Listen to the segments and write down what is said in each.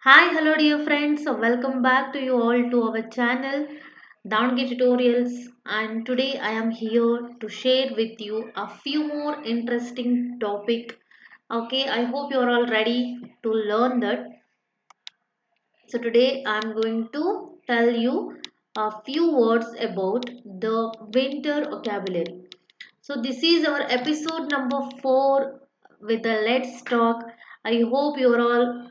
Hi, hello dear friends. Welcome back to you all to our channel Downge Tutorials, and today I am here to share with you a few more interesting topic. Okay, I hope you are all ready to learn that. So today I am going to tell you a few words about the winter vocabulary. So this is our episode number 4 with the Let's Talk. I hope you are all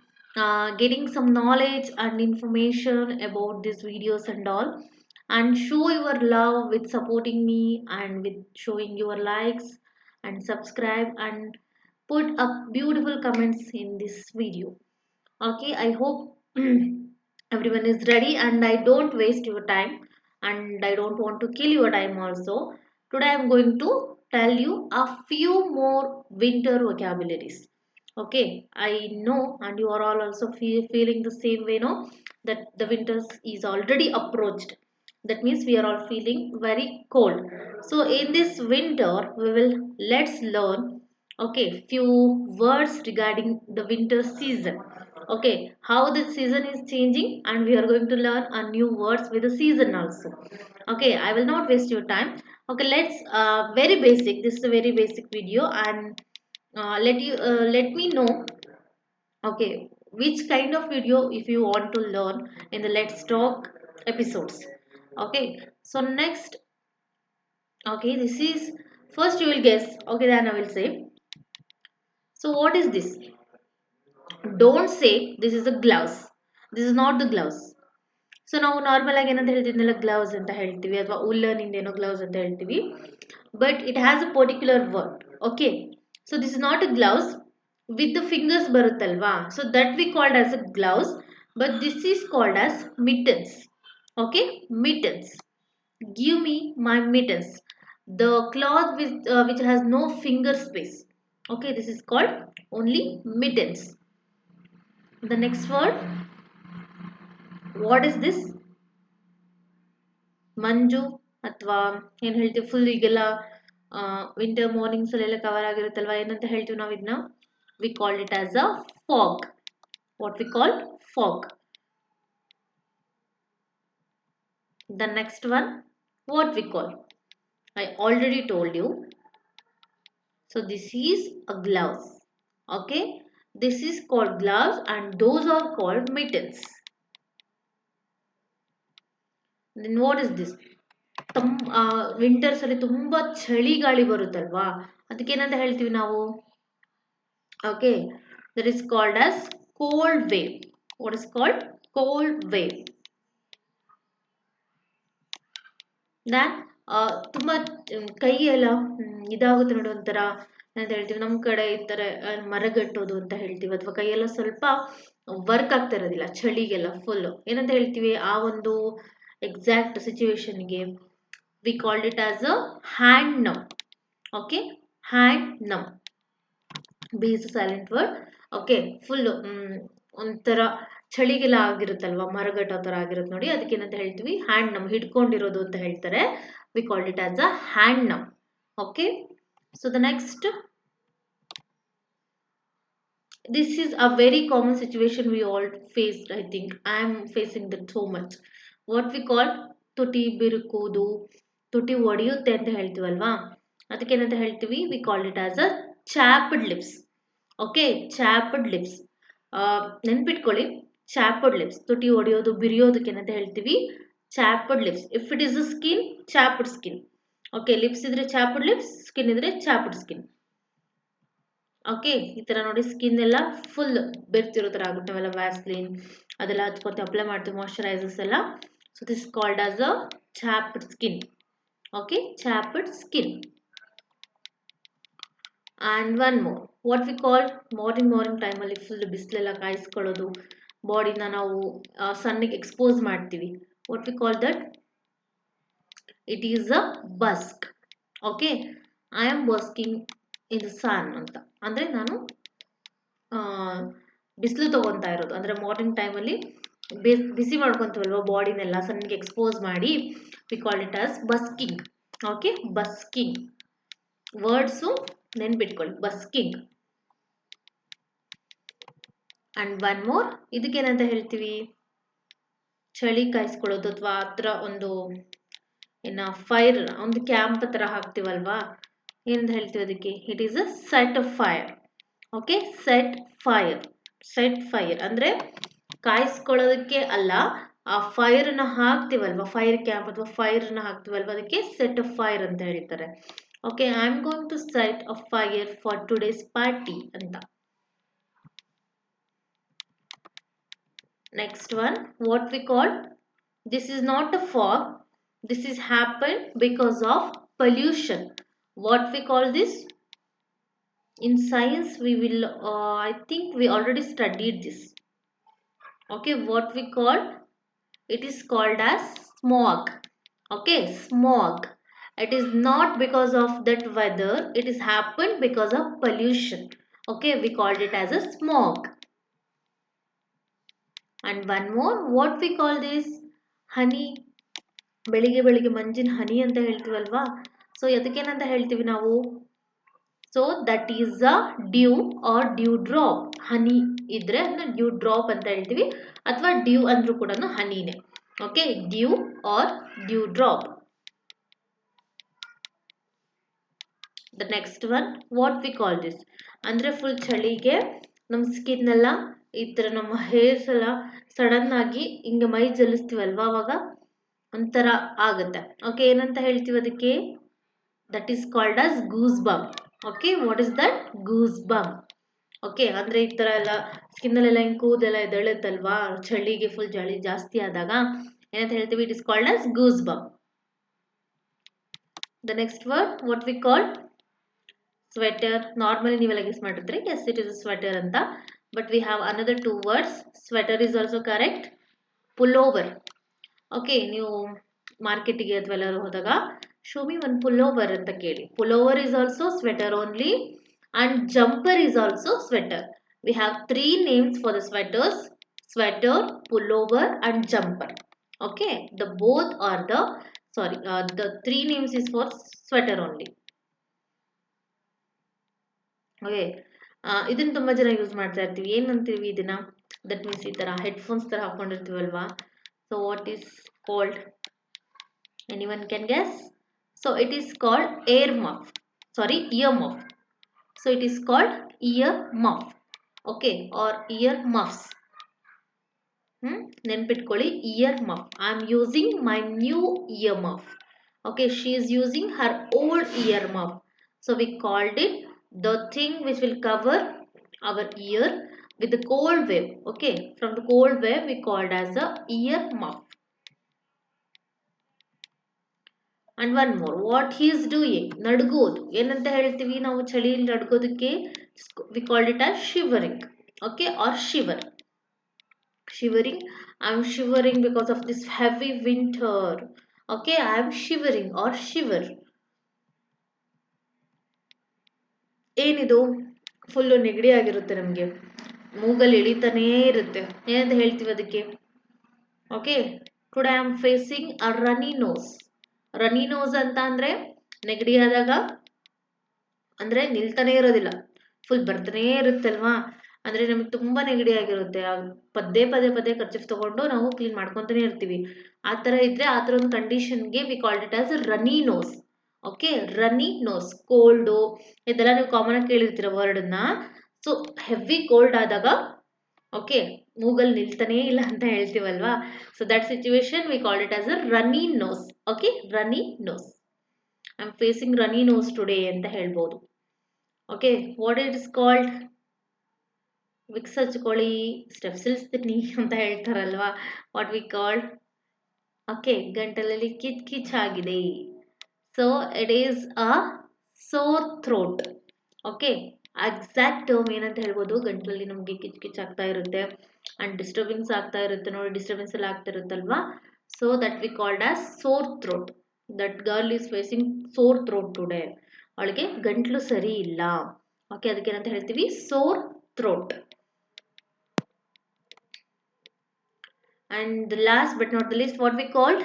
getting some knowledge and information about these videos and all, and show your love with supporting me and with showing your likes and subscribe and put up beautiful comments in this video. Okay, I hope everyone is ready and I don't waste your time and I don't want to kill your time also. Today I'm going to tell you a few more winter vocabularies. Okay, I know and you are all also feeling the same way, no? That the winters is already approached. That means we are all feeling very cold. So in this winter, let's learn okay few words regarding the winter season. Okay, how the season is changing, and we are going to learn a new words with the season also. Okay, I will not waste your time. Okay, let's very basic. This is a very basic video, and let me know. Okay, which kind of video if you want to learn in the Let's Talk episodes. Okay, so next. Okay, this is first you will guess. Okay, then I will say. So what is this? Don't say this is a gloves. This is not the gloves. So ನಾವು normal ಆಗಿ ಏನಂತ ಹೇಳ್ತಿದ್ನೆಲ್ಲ gloves ಅಂತ ಹೇಳ್ತೀವಿ ಅಥವಾ woollen ಇಂದೇನೋ gloves ಅಂತ ಹೇಳ್ತೀವಿ but it has a particular word okay so this is not a gloves with the fingers ಬರುತ್ತಲ್ವಾ so that we called as a gloves but this is called as mittens okay mittens give me my mittens the cloth which has no finger space. Okay, this is called only mittens. The next word, what is this? ಮಂಜು ಅಥವಾ ಏನು ಹೇಳ್ತೀವಿ full ಈಗೆಲ್ಲ winter mornings ಅಲ್ಲೆಲ್ಲ cover ಆಗಿರುತ್ತಲ್ವಾ ಏನಂತ ಹೇಳ್ತೀವಿ ನಾವು ಇದನ್ನ V called it as a fog. What we call fog. The next one what we call I already told you. So this is a gloves. Okay, this is called gloves and those are called mittens. Then what is this? Winters ಅಲ್ಲಿ ತುಂಬಾ ಚಳಿ ಗಾಳಿ ಬರುತ್ತಲ್ವಾ ಅದಕ್ಕೆ ಏನಂತ ಹೇಳ್ತೀವಿ ನಾವು okay that is called as cold wave. What is called cold wave. Then ತುಂಬಾ ಕೈ ಎಲ್ಲ ಇದಾಗುತ್ತೆ ನೋಡಿ ಒಂಥರ ಅಂತ ಹೇಳ್ತೀವಿ ನಮ್ಮ ಕಡೆ ಈ ತರ ಮರಗಟ್ಟೋದು ಅಂತ ಹೇಳ್ತೀವಿ ಅಥವಾ ಕೈಯೆಲ್ಲ ಸ್ವಲ್ಪ ವರ್ಕ್ ಆಗ್ತಾ ಇರೋದಿಲ್ಲ ಚಳಿಗೆಲ್ಲ ಫುಲ್ ಏನಂತ ಹೇಳ್ತೀವಿ ಆ ಒಂದು exact ಸಿಚುವೇಶನ್ಗೆ we called it as a hand numb. Okay, hand numb. B is a silent word. Okay, full ಒಂಥರ ಚಳಿಗೆಲ್ಲ ಆಗಿರುತ್ತಲ್ವಾ ಮರಗಟ್ಟ ಥರ ಆಗಿರುತ್ತೆ ನೋಡಿ ಅದಕ್ಕೆ ಏನಂತ ಹೇಳ್ತೀವಿ ಹ್ಯಾಂಡ್ ನಮ್ ಹಿಡ್ಕೊಂಡಿರೋದು ಅಂತ ಹೇಳ್ತಾರೆ. We called it as a hand numb. Okay, so the next, this is a very common situation we all faced. I think I am facing that so much. What we call ತುಟಿ ಬಿರುಕುವುದು, ತುಟಿ ಒಡೆಯುತ್ತೆ ಅಂತ ಹೇಳ್ತೀವಲ್ವಾ ಅದಕ್ಕೆ ಏನಂತ ಹೇಳ್ತೀವಿ V call it as a chopped lips. Okay, chopped lips ನೆನ್ಪಿಟ್ಕೊಳ್ಳಿ. Chopped lips ತುಟಿ ಒಡೆಯೋದು ಬಿರಿಯೋದಕ್ಕೆ ಏನಂತ ಹೇಳ್ತೀವಿ chopped lips. If it is a skin, chopped skin. Okay, lips ಇದ್ರೆ ಚಾಪ್ಡ್ ಲಿಪ್ಸ್, ಸ್ಕಿನ್ ಇದ್ರೆ ಚಾಪ್ಡ್ ಸ್ಕಿನ್. ಓಕೆ, ಈ ತರ ನೋಡಿ ಸ್ಕಿನ್ ಎಲ್ಲ ಫುಲ್ ಬೆರ್ತಿರೋ ತರ ಆಗುತ್ತೆ ನಾವೆಲ್ಲ ವ್ಯಾಸ್ಲಿನ್ ಅದೆಲ್ಲ ಹಚ್ಕೊತ ಅಪ್ಲೈ ಮಾಡ್ತೀವಿ ಮಾಯಶ್ಚರೈಸರ್ಸ್ ಎಲ್ಲ. So this called as a chapped skin. Okay, chapped skin. And one more, what we call morning ಟೈಮಲ್ಲಿ ಫುಲ್ ಬಿಸಿಲೆಲ್ಲ ಕಾಯಿಸ್ಕೊಳ್ಳೋದು, ಬಾಡಿನ ನಾವು ಸನ್ನಿಗೆ ಎಕ್ಸ್ಪೋಸ್ ಮಾಡ್ತೀವಿ. What we call that? It is a bask. Okay, I am basking in the sun ಅಂತ ಅಂದರೆ ನಾನು ಬಿಸಿಲು ತಗೊತಾ ಇರೋದು ಅಂದರೆ ಮಾರ್ನಿಂಗ್ ಟೈಮಲ್ಲಿ ಬಿಸಿ ಮಾಡ್ಕೊತೀವಲ್ವ ಬಾಡಿನೆಲ್ಲ ಸನ್ಗೆ ಎಕ್ಸ್ಪೋಸ್ ಮಾಡಿ we call it as basking. Okay, basking words ನೆನ್ಪಿಟ್ಕೊಳ್ಳಿ, ಬಸ್ಕಿಂಗ್. ಅಂಡ್ ಒನ್ ಮೋರ್, ಇದಕ್ಕೇನಂತ ಹೇಳ್ತೀವಿ? ಚಳಿ ಕಾಯಿಸ್ಕೊಳ್ಳೋದು ಅಥವಾ ಆ ಥರ ಒಂದು ಫೈರ್, ಒಂದು ಕ್ಯಾಂಪ್ ಥರ ಹಾಕ್ತೀವಲ್ವಾ, ಏನಂತ ಹೇಳ್ತೀವಿ ಅದಕ್ಕೆ? It is a set of fire. Okay, set fire. Set fire ಅಂದರೆ ಕಾಯಿಸ್ಕೊಳ್ಳೋದಕ್ಕೆ ಅಲ್ಲ, ಆ ಫೈರ್ನ ಹಾಕ್ತೀವಲ್ವ, ಫೈರ್ ಕ್ಯಾಂಪ್ ಅಥವಾ ಫೈರ್ನ ಹಾಕ್ತೀವಲ್ವ, ಅದಕ್ಕೆ ಸೆಟ್ ಆಫ್ ಫೈರ್ ಅಂತ ಹೇಳ್ತಾರೆ. Okay, I am going to set a fire for today's party ಅಂತ. Next one, what we call? This is not a fog. This is happened because of pollution. What we call this? In science, we will, I think we already studied this. Okay, what we call? It is called as smog. Okay, smog. It is not because of that weather. It is happened because of pollution. Okay, we called it as a smog. And one more, what we call this? Honey. ಬೆಳಿಗ್ಗೆ ಬೆಳಿಗ್ಗೆ ಮಂಜಿನ ಹನಿ ಅಂತ ಹೇಳ್ತೀವಲ್ವಾ, so ಅದಕ್ಕೇನಂತ ಹೇಳ್ತೀವಿ ನಾವು? So that is a dew or dew drop. ಹನಿ ಇದ್ರೆ ಅದನ್ನ ಡ್ಯೂ ಡ್ರಾಪ್ ಅಂತ ಹೇಳ್ತೀವಿ, ಅಥವಾ ಡ್ಯೂ ಅಂದ್ರೂ ಕೂಡ ಹನಿನೇ. Okay, dew or dew drop. The next one, what we call this? ಅಂದರೆ ಫುಲ್ ಚಳಿಗೆ ನಮ್ಮ ಸ್ಕಿನ್ ಎಲ್ಲ ಈ ಥರ, ನಮ್ಮ ಹೇರ್ಸ್ ಎಲ್ಲ ಸಡನ್ ಆಗಿ ಹಿಂಗೆ ಮೈ ಜಲಿಸ್ತೀವಲ್ವಾ, ಅವಾಗ ಒಂಥರ ಆಗುತ್ತೆ. ಓಕೆ, ಏನಂತ ಹೇಳ್ತೀವಿ ಅದಕ್ಕೆ? That is called as goose bump. Okay, what is that? Goose bump. Okay, ಅಂದರೆ ಈ ಥರ ಎಲ್ಲ ಸ್ಕಿನ್ನಲ್ಲೆಲ್ಲ ಹಿಂಗೆ ಕೂದೆಲ್ಲ ಎದ್ದೇಳುತ್ತಲ್ವಾ ಚಳಿಗೆ, ಫುಲ್ ಚಳಿ ಜಾಸ್ತಿ ಆದಾಗ ಏನಂತ ಹೇಳ್ತೀವಿ? It is called as goose bump. The next word, what we call? Sweater. Normally ನೀವೆಲ್ಲ ಗೆಸ್ ಮಾಡಿರ್ತೀರಿ, ಎಸ್ ಇಟ್ ಇಸ್ ಸ್ವೆಟರ್ ಅಂತ. But we have another two words. Sweater is also correct. Pullover. Okay, ನೀವು ಮಾರ್ಕೆಟಿಗೆ ಅಥವಾ ಎಲ್ಲರೂ ಹೋದಾಗ show me one pullover ಅಂತ ಕೇಳಿ. Pullover is also sweater only, and jumper is also sweater. We have 3 names for the sweaters: sweater, pullover and jumper. Okay, the both are the the 3 names is for sweater only. Okay, ಇದನ್ನು ತುಂಬ ಜನ use ಮಾಡ್ತಾ ಇರ್ತೀವಿ. ಏನಂತೀವಿ ಇದನ್ನ? That means ಈ ಥರ headphones ಥರ ಹಾಕ್ಕೊಂಡಿರ್ತೀವಲ್ವಾ, so what is called? Anyone can guess? So it is called ear muff. Sorry, ear muff. So it is called ear muff. Okay, or ear muffs. ನೆನ್ಪಿಟ್ಕೊಳ್ಳಿ, ear muff. I am using my new ear muff. Okay, she is using her old ear muff. So we called it the thing which will cover our ear with the cold wave. Okay, from the cold wave we called as a ear muff. And one more, what he is doing? ನಡ್ಗೋದು. ಏನಂತ ಹೇಳ್ತೀವಿ ನಾವು ಚಳಿಯಲ್ಲಿ ನಡ್ಗೋದಕ್ಕೆ? We called it as shivering. Okay, or shiver. Shivering. I am shivering because of this heavy winter. Okay, I am shivering or shiver. ಏನಿದು? Full ನೆಗಡಿ ಆಗಿರುತ್ತೆ ನಮಗೆ, ಮೂಗಲ್ಲಿ ಎಳಿತಾನೇ ಇರುತ್ತೆ. ಏನಂತ ಹೇಳ್ತೀವಿ ಅದಕ್ಕೆ? Okay, today I am facing a runny nose. Runny nose ಅಂತ ಅಂದರೆ ನೆಗಡಿ ಆದಾಗ ಅಂದರೆ ನಿಲ್ತಾನೆ ಇರೋದಿಲ್ಲ, ಫುಲ್ ಬರ್ತಾನೇ ಇರುತ್ತಲ್ವಾ. ಅಂದರೆ ನಮಗೆ ತುಂಬ ನೆಗಡಿ ಆಗಿರುತ್ತೆ, ಪದೇ ಪದೇ ಪದೇ ಕರ್ಚಿಫ್ ತೊಗೊಂಡು ನಾವು ಕ್ಲೀನ್ ಮಾಡ್ಕೊತಾನೆ ಇರ್ತೀವಿ. ಆ ಥರ ಇದ್ದರೆ, ಆ ಥರ ಒಂದು ಕಂಡೀಷನ್ಗೆ we called it as runny nose. Okay, runny nose. Cold ಇದೆಲ್ಲ ನೀವು ಕಾಮನಾಗಿ ಕೇಳಿರ್ತೀರ ವರ್ಡನ್ನ. ಸೊ ಹೆವಿ ಕೋಲ್ಡ್ ಆದಾಗ, ಓಕೆ, ಮೂಗಲ್ಲಿ ನಿಲ್ತಾನೇ ಇಲ್ಲ ಅಂತ ಹೇಳ್ತೀವಲ್ವಾ, so that situation we called it as a runny nose. Okay, runny nose. I am facing runny nose today ಅಂತ ಹೇಳ್ಬೋದು. Okay, what it is called? Vicks ಹಚ್ಕೊಳ್ಳಿ, ಸ್ಟೆಪ್ಸ್ ಇಳಿಸ್ತೀನಿ ಅಂತ ಹೇಳ್ತಾರಲ್ವಾ, ವಾಟ್ ವಿ ಕಾಲ್ಡ್? ಓಕೆ, ಗಂಟಲಲ್ಲಿ ಕಿಚ್ ಕಿಚ್ ಆಗಿದೆ. So it is a sore throat. Okay, exact term ಏನಂತ ಹೇಳ್ಬೋದು? ಗಂಟಲಲ್ಲಿ ನಮಗೆ ಕಿಚ್ ಕಿಚ್ ಆಗ್ತಾ ಇರುತ್ತೆ ಆ್ಯಂಡ್ ಡಿಸ್ಟರ್ಬೆನ್ಸ್ ಆಗ್ತಾ ಇರುತ್ತೆ ನೋಡಿ, ಡಿಸ್ಟರ್ಬೆನ್ಸ್ ಎಲ್ಲ ಆಗ್ತಾ ಇರುತ್ತಲ್ವಾ, so that we called as sore throat. That girl is facing sore throat today. ಅವಳಿಗೆ ಗಂಟ್ಲು ಸರಿ ಇಲ್ಲ. ಓಕೆ, ಅದಕ್ಕೆ ಏನಂತ ಹೇಳ್ತೀವಿ? Sore throat. And the last but not the least, what we called?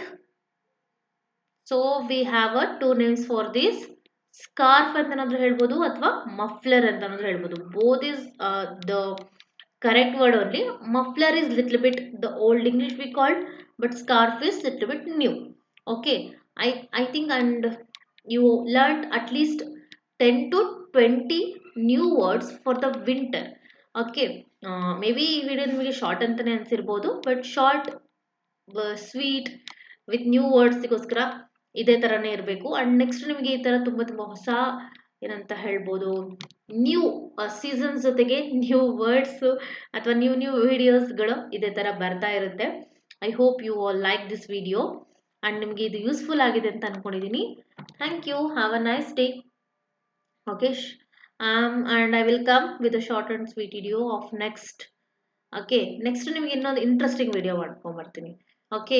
So we have a 2 names for this. Scarf ಅಂತನಾದ್ರೂ ಹೇಳ್ಬೋದು ಅಥವಾ muffler ಅಂತನಾದ್ರೂ ಹೇಳ್ಬೋದು. Both is the correct word only. Muffler is little bit the old English we called, but scarf is little bit new. Okay, I think, and you learned at least 10 to 20 new words for the winter. Okay, maybe ಈ video ನಿಮಗೆ short ಅಂತಾನೆ ಅನ್ಸಿರ್ಬೋದು, but short sweet with new ವರ್ಡ್ಸ್ಗೋಸ್ಕರ ಇದೇ ಥರನೇ ಇರಬೇಕು. And next ನಿಮಗೆ ಈ ಥರ ತುಂಬ ತುಂಬ ಹೊಸ ಏನಂತ ಹೇಳ್ಬೋದು, ನ್ಯೂ ಸೀಸನ್ಸ್ ಜೊತೆಗೆ ನ್ಯೂ ವರ್ಡ್ಸು ಅಥವಾ ನ್ಯೂ ನ್ಯೂ ವಿಡಿಯೋಸ್ಗಳು ಇದೇ ಥರ ಬರ್ತಾ ಇರುತ್ತೆ. I hope you all like this video and ನಿಮಗೆ ಇದು ಯೂಸ್ಫುಲ್ ಆಗಿದೆ ಅಂತ ಅಂದ್ಕೊಂಡಿದ್ದೀನಿ. Thank you, have a nice day. Okay, and I will come with a short and sweet video of next. Okay, next ನಿಮಗೆ ಇನ್ನೊಂದು ಇಂಟ್ರೆಸ್ಟಿಂಗ್ ವಿಡಿಯೋ ಮಾಡ್ಕೊಂಬರ್ತೀನಿ. Okay,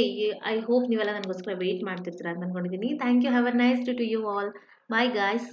I hope ನೀವೆಲ್ಲ ನನಗೋಸ್ಕರ ವೆಯ್ಟ್ ಮಾಡ್ತಿರ್ತೀರ ಅಂತ ಅಂದ್ಕೊಂಡಿದ್ದೀನಿ. Thank you, have a nice day to you all. Bye guys.